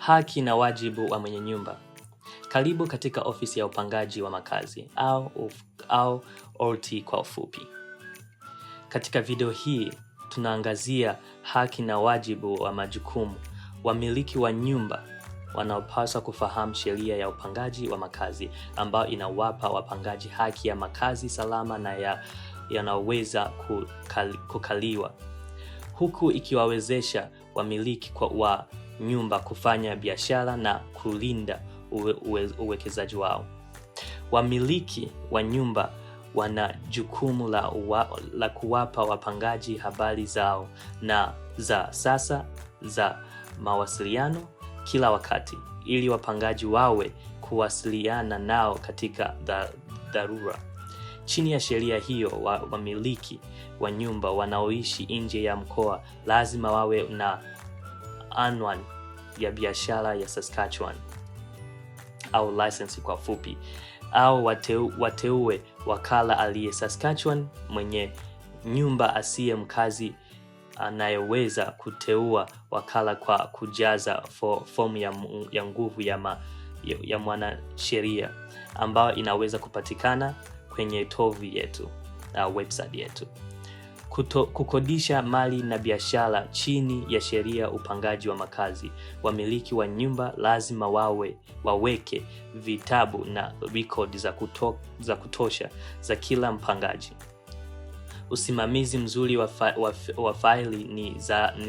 Haki na wajibu wa mwenye nyumba. Karibu katika ofisi ya upangaji wa makazi au ORT kwa ufupi. Katika video hii tunaangazia haki na wajibu wa majukumu. Wamiliki wa nyumba wanaopaswa kufahamu sheria ya upangaji wa makazi ambayo inawapa wapangaji haki ya makazi salama na yanaweza kukaliwa, huku ikiwawezesha wamiliki wa nyumba kufanya biashara na kulinda uwekezaji wao. Wamiliki wa nyumba wana jukumu la kuwapa wapangaji habari zao na za sasa za mawasiliano kila wakati, ili wapangaji wawe kuwasiliana nao katika dharura. Chini ya sheria hiyo, wamiliki wa nyumba wanaoishi nje ya mkoa lazima wawe na anwani ya biashara ya Saskatchewan au license kwa fupi, au wateue wakala aliye Saskatchewan. Mwenye nyumba asiye mkazi anayeweza kuteua wakala kwa kujaza fomu ya nguvu ya mwanasheria ambayo inaweza kupatikana kwenye tovuti yetu au website yetu. Kukodisha mali na biashara chini ya sheria upangaji wa makazi. Wamiliki wa nyumba lazima waweke vitabu na record za kutosha za kila mpangaji. Usimamizi mzuri wa faili ni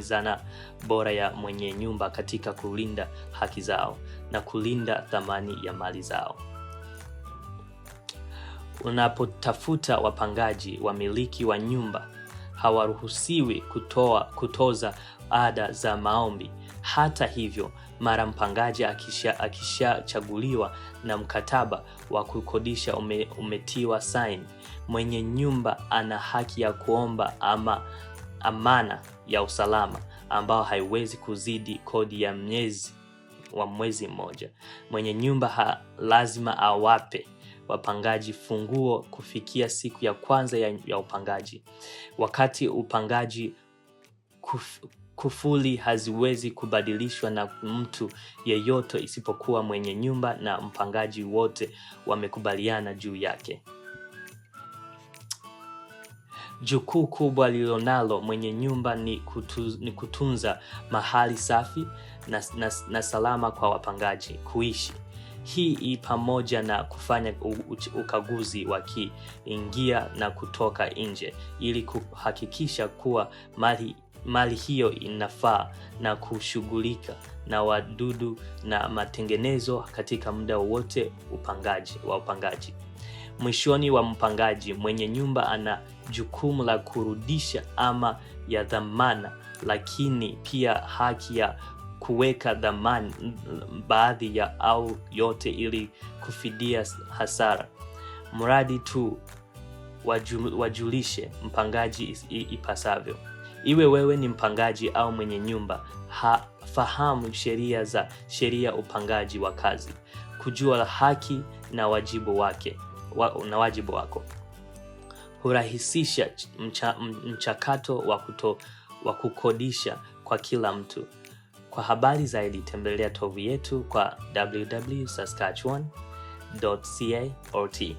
zana bora ya mwenye nyumba katika kulinda haki zao na kulinda thamani ya mali zao. Unapotafuta wapangaji, wamiliki wa nyumba hawaruhusiwi kutoza ada za maombi. Hata hivyo, mara mpangaji akishachaguliwa na mkataba wa kukodisha umetiwa sign, mwenye nyumba ana haki ya kuomba amana ya usalama ambao haiwezi kuzidi kodi ya mwezi mmoja. Mwenye nyumba lazima awape wapangaji funguo kufikia siku ya kwanza ya upangaji. Wakati upangaji, kufuli haziwezi kubadilishwa na mtu yeyote isipokuwa mwenye nyumba na mpangaji wote wamekubaliana juu yake. Jukumu kubwa lililonalo mwenye nyumba ni kutunza mahali safi na salama kwa wapangaji kuishi. Hii pamoja na kufanya ukaguzi wa kiingia na kutoka nje ili kuhakikisha kuwa mali hiyo inafaa na kushughulika na wadudu na matengenezo katika muda wote wa upangaji. Mwishoni wa mpangaji, mwenye nyumba ana jukumu la kurudisha ama ya dhamana, lakini pia haki ya kuweka dhamana baadhi ya au yote ili kufidia hasara. Mradi tu wajulishe mpangaji ipasavyo. Iwe wewe ni mpangaji au mwenye nyumba, fahamu sheria upangaji wa kazi. Kujua haki na wajibu wako hurahisisha mchakato wa kukodisha kwa kila mtu. Kwa habari zaidi tembelea tovuti yetu kwa www.saskatchewan.ca/ort.